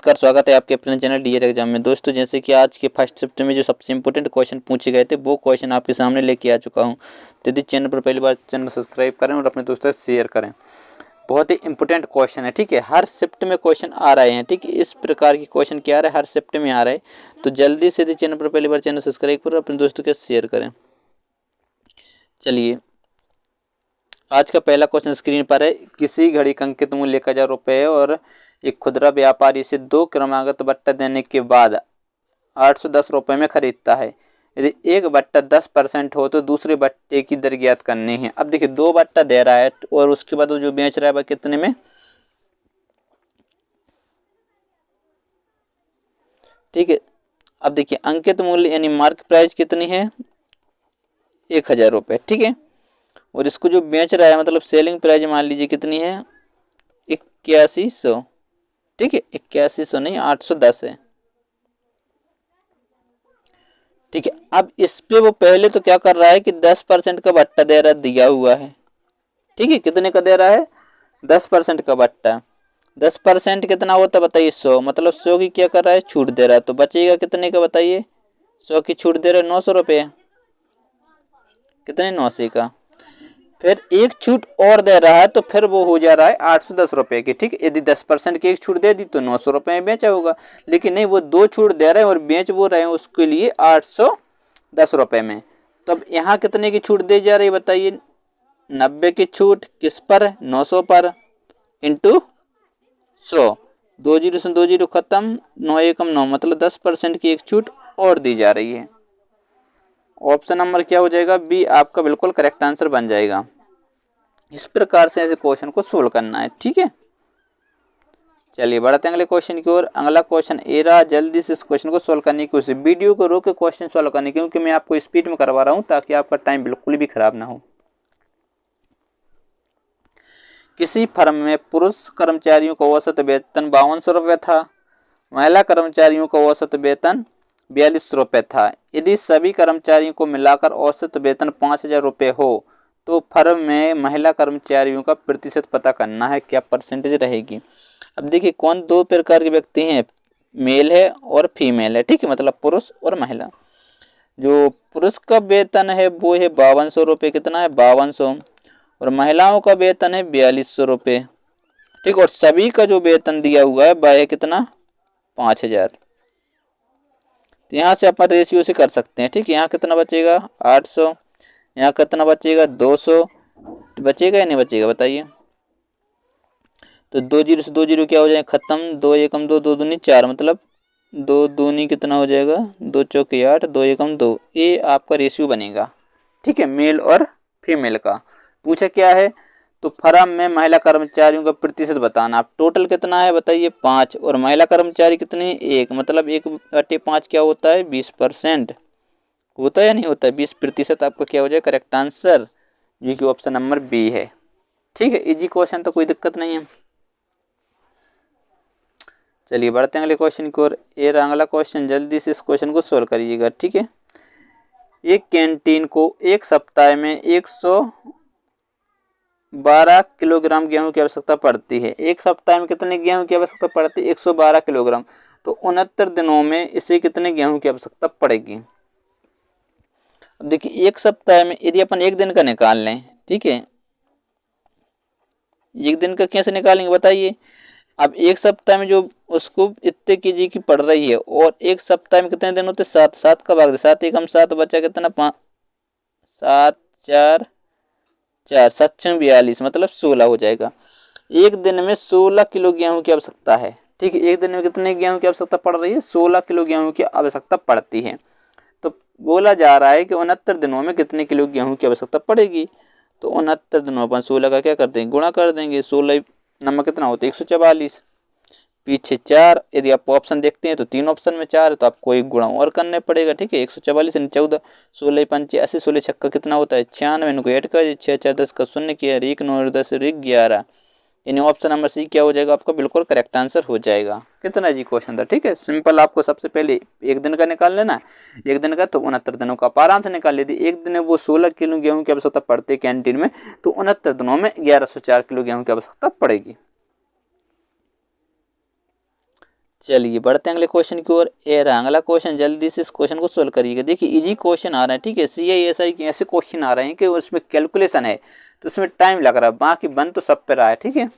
नमस्कार, स्वागत है आपके अपने चैनल डीएड एग्जाम में। दोस्तों, जैसे कि आज के फर्स्ट शिफ्ट में जो सबसे इंपॉर्टेंट क्वेश्चन पूछे गए थे वो क्वेश्चन आपके सामने लेके आ चुका हूं। तो यदि चैनल पर पहली बार चैनल सब्सक्राइब करें और अपने दोस्तों से शेयर करें। बहुत ही इंपॉर्टेंट क्वेश्चन है, ठीक है। हर शिफ्ट में क्वेश्चन आ रहे हैं, ठीक है। इस प्रकार की क्वेश्चन क्या आ रहा है, हर शिफ्ट में आ रहा है। तो जल्दी से यदि चैनल पर पहली बार चैनल सब्सक्राइब करें, अपने दोस्तों के शेयर करें। चलिए, आज का पहला क्वेश्चन स्क्रीन पर है। किसी घड़ी का अंकित मूल्य 1000 रुपये है और एक खुदरा व्यापारी इसे 2 क्रमागत बट्टा देने के बाद 810 रुपये में खरीदता है। यदि एक बट्टा 10% हो तो दूसरे बट्टे की दर ज्ञात करनी है। अब देखिए, 2 बट्टा दे रहा है और उसके बाद वो जो बेच रहा है वह कितने में, ठीक है। अब देखिए, अंकित मूल्य यानी मार्क प्राइस कितनी है, 1000 रुपये, ठीक है। और इसको जो बेच रहा है मतलब सेलिंग प्राइस मान लीजिए कितनी है, 8100, ठीक है। 8100 नहीं, 810 है, ठीक है। अब इस पे वो पहले तो क्या कर रहा है कि 10% का बट्टा दे रहा दिया हुआ है, ठीक है। कितने का दे रहा है, 10% का बट्टा। 10% कितना होता है बताइए, 100, मतलब 100 की क्या कर रहा है, छूट दे रहा है। तो बचेगा कितने का बताइए, 100 की छूट दे रहा है 900 रुपये, कितने, 900 का। फिर एक छूट और दे रहा है तो फिर वो हो जा रहा है 810 रुपये की, ठीक है। यदि 10% की एक छूट दे दी तो 900 रुपये में बेचा होगा, लेकिन नहीं, वो 2 छूट दे रहे हैं और बेच वो रहे हैं उसके लिए 810 रुपये में। तो अब यहाँ कितने की छूट दी जा रही है बताइए, 90 की छूट किस पर, 900 पर, इंटू 100। 2 जीरो से 2 जीरो खत्म, 9 एकम 9, मतलब 10% की एक छूट और दी जा रही है। ऑप्शन नंबर क्या हो जाएगा, बी आपका बिल्कुल करेक्ट आंसर बन जाएगा। इस प्रकार से ऐसे क्वेश्चन को सोल्व करना है, ठीक है। चलिए बढ़ते हैं अगले क्वेश्चन की ओर। अगला क्वेश्चन ए रहा, जल्दी से इस क्वेश्चन को सोल्व करने की कोशिश, वीडियो को रोक के क्वेश्चन सोल्व करने, क्योंकि मैं आपको स्पीड में करवा रहा हूं ताकि आपका टाइम बिल्कुल भी खराब ना हो। किसी फर्म में पुरुष कर्मचारियों का औसत वेतन 5200 रुपये था, महिला कर्मचारियों का औसत वेतन 42 रुपये था। यदि सभी कर्मचारियों को मिलाकर औसत वेतन 5000 रुपये हो तो फर्म में महिला कर्मचारियों का प्रतिशत पता करना है, क्या परसेंटेज रहेगी। अब देखिए, कौन दो प्रकार के व्यक्ति हैं, मेल है और फीमेल है, ठीक है, मतलब पुरुष और महिला। जो पुरुष का वेतन है वो है 5200 रुपये, कितना है, 5200, और महिलाओं का वेतन है 4200 रुपये, ठीक। और सभी का जो वेतन दिया हुआ है वह है कितना, 5000। तो यहाँ से अपन रेशियो से कर सकते हैं, ठीक है। यहाँ कितना बचेगा, 800, यहाँ कितना बचेगा, 200, बचेगा या नहीं बचेगा बताइए। तो 2 जीरो से 2 जीरो क्या हो जाएगा, खत्म, 2 एकम 2, 2 दूनी 4, मतलब 2 दूनी कितना हो जाएगा, 2 चौके 8, 2 एकम 2। ये आपका रेशियो बनेगा, ठीक है, मेल और फीमेल का। पूछा क्या है, तो फर्म में महिला कर्मचारियों का प्रतिशत बताना। आप टोटल कितना है बताइए, 5, और महिला कर्मचारी कितने, 1, मतलब 1/5 क्या होता है, 20% होता है या नहीं होता है, 20% आपका क्या हो जाए करेक्ट आंसर, जो कि ऑप्शन नंबर बी है, ठीक है। इजी क्वेश्चन तो कोई दिक्कत नहीं है। चलिए बढ़ते हैं अगले क्वेश्चन की ओर। ये रहा अगला क्वेश्चन, जल्दी से इस क्वेश्चन को सोल्व करिएगा, ठीक है। एक कैंटीन को एक सप्ताह में 112 किलोग्राम गेहूं की आवश्यकता पड़ती है। एक सप्ताह में कितने गेहूं की आवश्यकता पड़ती है, 112 किलोग्राम। तो 69 दिनों में इसे कितने गेहूं की आवश्यकता पड़ेगी। अब देखिए, एक सप्ताह में यदि अपन एक दिन का निकाल लें, ठीक है, एक दिन का कैसे निकालेंगे बताइए। अब एक सप्ताह में जो उसको इतने केजी की पड़ रही है, और एक सप्ताह में कितने दिन होते, 7, 7 का भाग दे, 7 एकम 7, बचा कितना, 5, 7 4 4, 7 42, मतलब 16 हो जाएगा। एक दिन में 16 किलो गेहूं की आवश्यकता है, ठीक है। एक दिन में कितने गेहूं की आवश्यकता पड़ रही है, 16 किलो गेहूं की आवश्यकता पड़ती है। तो बोला जा रहा है कि 69 दिनों में कितने किलो गेहूं की आवश्यकता पड़ेगी। तो 69 दिनों पर 16 का क्या कर देंगे, गुणा कर देंगे। 16 नंबर कितना होता है, 144, पीछे 4। यदि आप ऑप्शन देखते हैं तो 3 ऑप्शन में 4 है, तो आपको एक गुणा और करने पड़ेगा, ठीक है। 144 यानी 14, 16 पंचे 80, 16 छक्का कितना होता है, 96। इनको ऐड कर 6 4 10 का 0 किया, 1 9 10 11, यानी ऑप्शन नंबर सी क्या हो जाएगा आपका, बिल्कुल करेक्ट आंसर हो जाएगा। कितना जी क्वेश्चन था, ठीक है, सिंपल। आपको सबसे पहले एक दिन का निकाल लेना, एक दिन का तो 69 दिनों का आप आराम से निकाल लेती। एक दिन में वो 16 किलो गेहूं की आवश्यकता पड़ती है कैंटीन में, तो 69 दिनों में 1104 किलो गेहूं की आवश्यकता पड़ेगी। चलिए बढ़ते हैं अगले क्वेश्चन की ओर। ये रहा अगला क्वेश्चन, जल्दी से इस क्वेश्चन को सोल्व करिएगा। देखिए इजी क्वेश्चन आ रहा है, ठीक है, CISI के ऐसे क्वेश्चन आ रहे हैं कि उसमें कैलकुलेशन है तो उसमें टाइम लग रहा है, बाकी बन तो सब पे रहा है, ठीक है।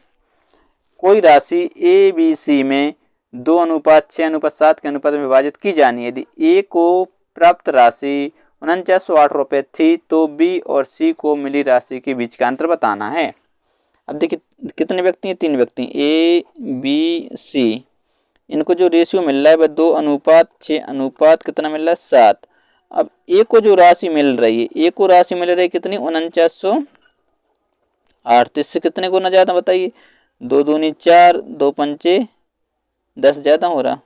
कोई राशि ABC में 2:6:7 के अनुपात में विभाजित की जानी है। यदि A को प्राप्त राशि 4908 रुपये थी तो B और C को मिली राशि के बीच का अंतर बताना है। अब देखिए कितने व्यक्ति हैं, 3 व्यक्ति, A B C, इनको जो रेशियो मिल रहा है वह 2:6 अनुपात कितना मिल रहा है 7। अब A को जो राशि मिल रही है, A को राशि मिल रही है कितनी 4908, तो इससे कितने गुना ज़्यादा बताइए, 2 दूनी 4, 2 पंचे 10 ज़्यादा हो रहा,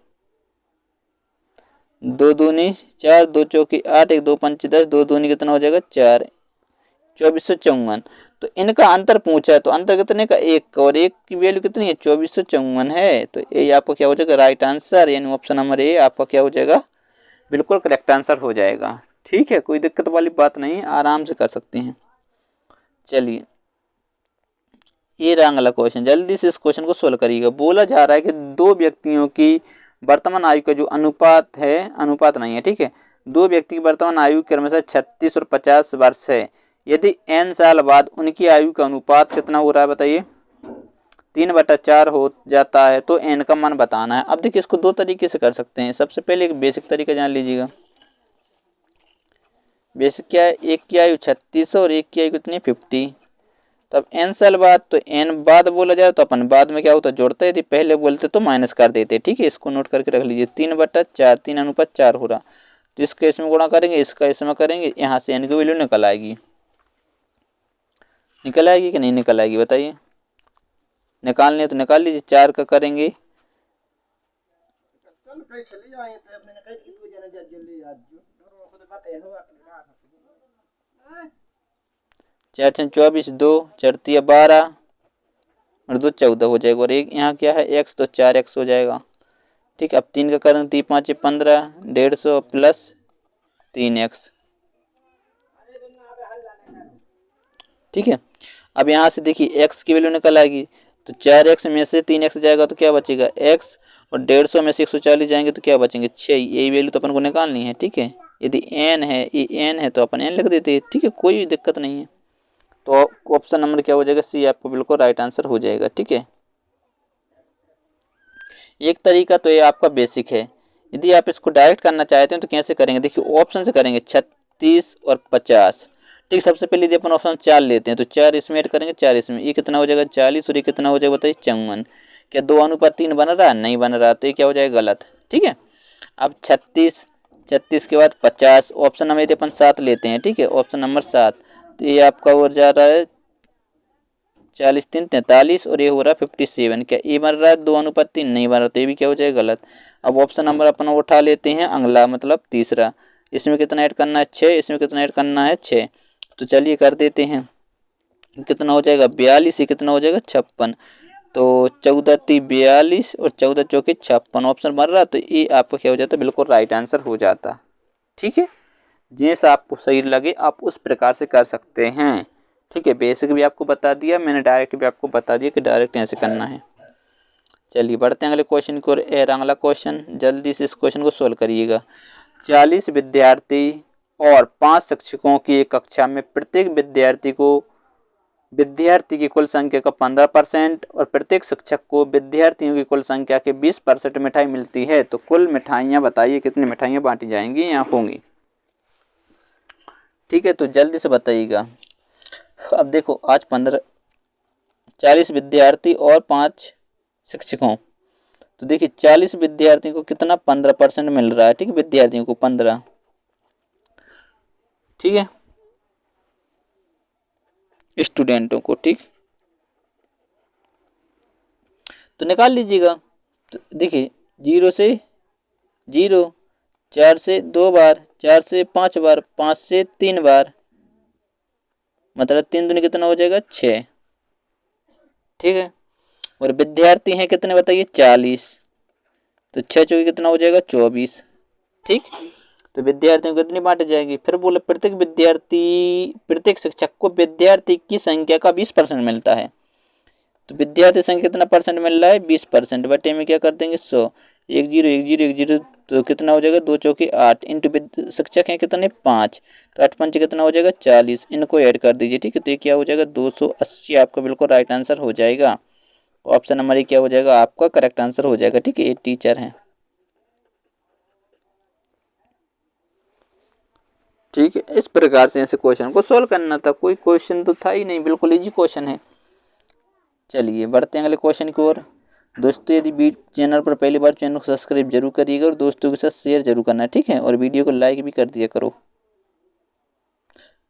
2 दूनी 4, 2 चौकी 8, 1 2 पंचे 10, 2 दूनी कितना हो जाएगा 4, 2454। तो इनका अंतर पूछा है तो अंतर कितने का 1 का, और 1 की वैल्यू कितनी है 2454 है। तो ये आपका क्या हो जाएगा राइट आंसर, यानी ऑप्शन नंबर ए आपका क्या हो जाएगा, बिल्कुल करेक्ट आंसर हो जाएगा। ठीक है, कोई दिक्कत वाली बात नहीं, आराम से कर सकते हैं। चलिए ये रहा अगला क्वेश्चन, जल्दी से इस क्वेश्चन को सोल्व करिएगा। बोला जा रहा है कि 2 व्यक्तियों की वर्तमान आयु का जो अनुपात है, अनुपात नहीं है, ठीक है, 2 व्यक्ति की वर्तमान आयु क्रमशः 36 और 50 वर्ष है। यदि n साल बाद उनकी आयु का अनुपात कितना हो रहा है बताइए, 3/4 हो जाता है तो n का मान बताना है। अब देखिए इसको 2 तरीके से कर सकते हैं। सबसे पहले एक बेसिक तरीका जान लीजिएगा। बेसिक क्या है, एक की आयु 36 और एक की आयु कितनी 50। तब n साल बाद, तो n बाद बोला जाए तो अपन बाद में क्या होता है जोड़ते, यदि पहले बोलते तो माइनस कर देते, ठीक है। इसको नोट करके रख लीजिए, 3/4, 3:4 हो रहा, तो इसका इसमें गुणा करेंगे, इसका इसमें करेंगे, यहाँ से n की वैल्यू निकल आएगी। निकल आएगी कि नहीं निकल आएगी बताइए, निकालने तो निकाल लीजिए, 4 का करेंगे 4 24, 2 4 12 और 2 14 हो जाएगा, और एक यहाँ क्या है x, तो 4x हो जाएगा, ठीक है। अब 3 का करेंगे 3 5 15, 150 प्लस 3x, ठीक है। अब यहाँ से देखिए x की वैल्यू निकल आएगी, तो 4x में से 3x जाएगा तो क्या बचेगा x, और 150 में से 140 जाएंगे तो क्या बचेंगे 6। यही वैल्यू तो अपन को निकालनी है, ठीक है। यदि n है, ये n है तो अपन n लिख देते हैं, ठीक है, कोई दिक्कत नहीं है। तो ऑप्शन नंबर क्या हो जाएगा सी आपको बिल्कुल राइट आंसर हो जाएगा, ठीक है। एक तरीका तो ये आपका बेसिक है। यदि आप इसको डायरेक्ट करना चाहते हैं तो कैसे करेंगे, देखिए ऑप्शन से करेंगे 36 और 50, ठीक। सबसे पहले यदि अपन ऑप्शन 4 लेते हैं तो 4 इसमें ऐड करेंगे, 4 इसमें, ये कितना हो जाएगा 40 और ये कितना हो जाएगा बताइए 54। क्या 2:3 बन रहा है, नहीं बन रहा, तो ये क्या हो जाएगा गलत, ठीक है। अब 36 के बाद 50, ऑप्शन नंबर यदि अपन 7 लेते हैं, ठीक है, ऑप्शन नंबर 7, तो ये आपका हो जा रहा है 40 3 43 और ये हो रहा है 57। क्या ये बन रहा है 2:3, नहीं बन रहा, तो ये भी क्या हो जाएगा गलत। अब ऑप्शन नंबर अपन उठा लेते हैं अगला, मतलब तीसरा, इसमें कितना ऐड करना है 6, इसमें कितना ऐड करना है 6, तो चलिए कर देते हैं, कितना हो जाएगा 42, ये कितना हो जाएगा 56, तो 14 3 42 और 14 चौके 56 ऑप्शन बन रहा, तो ये आपका क्या हो जाता है बिल्कुल राइट आंसर हो जाता, ठीक है। जैसा आपको सही लगे आप उस प्रकार से कर सकते हैं, ठीक है। बेसिक भी आपको बता दिया मैंने, डायरेक्ट भी आपको बता दिया कि डायरेक्ट ऐसे करना है। चलिए बढ़ते हैं अगले क्वेश्चन की ओर। अगला क्वेश्चन, जल्दी से इस क्वेश्चन को सोल्व करिएगा। 40 विद्यार्थी और 5 शिक्षकों की एक कक्षा में प्रत्येक विद्यार्थी की कुल संख्या का 15% और प्रत्येक शिक्षक को विद्यार्थियों की कुल संख्या के 20% मिठाई मिलती है, तो कुल मिठाइयाँ बताइए कितनी मिठाइयाँ बांटी जाएंगी या होंगी, ठीक है। तो जल्दी से बताइएगा। अब देखो आज 40 विद्यार्थी और 5 शिक्षकों, तो देखिए 40 विद्यार्थियों को कितना 15% मिल रहा है, ठीक है, विद्यार्थियों को 15, ठीक है, स्टूडेंटों को, ठीक। तो निकाल लीजिएगा, तो देखिए 0 से 0, 4 से 2 बार, 4 से 5 बार, 5 से 3 बार, मतलब 3 दूनी कितना हो जाएगा 6, ठीक है। और विद्यार्थी हैं कितने बताइए 40, तो 6 चौके कितना हो जाएगा 24, ठीक। तो विद्यार्थियों को कितनी बांटी जाएगी, फिर बोले प्रत्येक शिक्षक को विद्यार्थी की संख्या का 20% मिलता है, तो विद्यार्थी संख्या कितना परसेंट मिल रहा है 20%, बटे में क्या कर देंगे 100, 1 0 1 0 1 0, तो कितना हो जाएगा 2 चौके 8 इंटू शिक्षक हैं कितने 5, तो 8 पंचे कितना हो जाएगा 40, इनको ऐड कर दीजिए। ठीक है, तो ये क्या हो जाएगा 280 आपका बिल्कुल राइट आंसर हो जाएगा। ऑप्शन नंबर ये क्या हो जाएगा आपका करेक्ट आंसर हो जाएगा। ठीक है, ये टीचर है। ठीक है, इस प्रकार से ऐसे क्वेश्चन को सोल्व करना था। कोई क्वेश्चन तो था ही नहीं, बिल्कुल इजी क्वेश्चन है। चलिए बढ़ते हैं अगले क्वेश्चन की ओर। दोस्तों यदि चैनल पर पहली बार, चैनल को सब्सक्राइब जरूर करिएगा और दोस्तों के साथ शेयर जरूर करना। ठीक है, और वीडियो को लाइक भी कर दिया करो।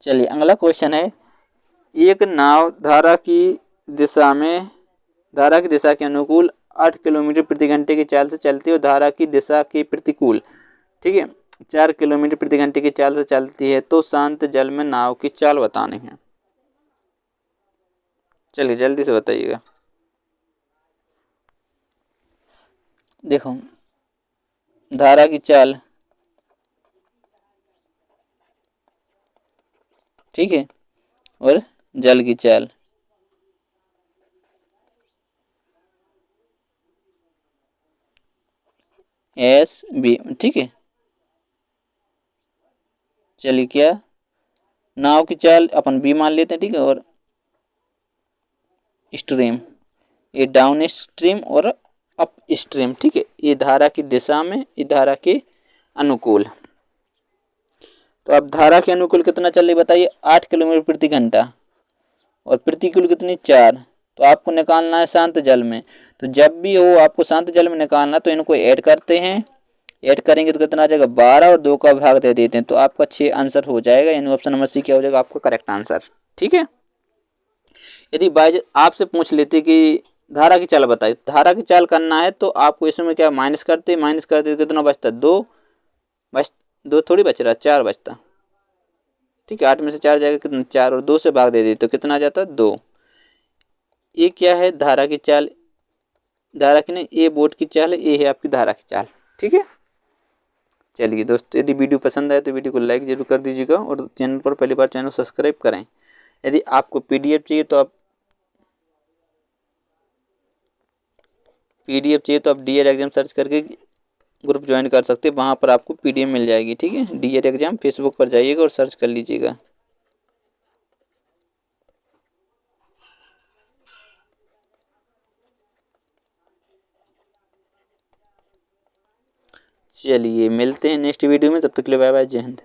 चलिए अगला क्वेश्चन है, एक नाव धारा की दिशा के अनुकूल 8 किलोमीटर प्रति घंटे की चाल से चलती है और धारा की दिशा के प्रतिकूल, ठीक है, 4 किलोमीटर प्रति घंटे की चाल से चलती है, तो शांत जल में नाव की चाल बतानी है। चलिए जल्दी से बताइएगा। देखो धारा की चाल, ठीक है, और जल की चाल। एस बी, ठीक है। चलिए क्या, नाव की चाल अपन बी मान लेते हैं, ठीक है, और स्ट्रीम, ये डाउन स्ट्रीम और अप स्ट्रीम, ठीक है, ये धारा की दिशा में, ये धारा के अनुकूल। तो अब धारा के अनुकूल कितना चल रही बताइए 8 किलोमीटर प्रति घंटा, और प्रतिकूल कितनी 4, तो आपको निकालना है शांत जल में। तो जब भी हो आपको शांत जल में निकालना तो इनको ऐड करते हैं, ऐड करेंगे तो कितना आ जाएगा 12 और 2 का भाग दे देते हैं, तो आपका 6 आंसर हो जाएगा। यानी ऑप्शन नंबर सी क्या हो जाएगा आपका करेक्ट आंसर। ठीक है, यदि बाई आपसे पूछ लेते कि धारा की चाल बताइए, धारा की चाल करना है तो आपको इसमें क्या माइनस करते कितना बचता 2, बच 2 थोड़ी बच रहा 4 बचता। ठीक है, 8 में से 4 जाएगा कितना 4, और 2 से भाग दे देते तो कितना आ जाता 2। ये क्या है धारा की चाल, धारा की नहीं, ये बोट की चाल है, ये है आपकी धारा की चाल। ठीक है, चलिए दोस्तों यदि वीडियो पसंद आए तो वीडियो को लाइक जरूर कर दीजिएगा और चैनल पर पहली बार चैनल सब्सक्राइब करें। यदि आपको पीडीएफ चाहिए तो आप डीएल एग्जाम सर्च करके ग्रुप ज्वाइन कर सकते हैं, वहाँ पर आपको पीडीएफ मिल जाएगी। ठीक है, डीएल एग्जाम फेसबुक पर जाइएगा और सर्च कर लीजिएगा। चलिए मिलते हैं नेक्स्ट वीडियो में, तब तक के लिए बाय बाय, जय हिंद।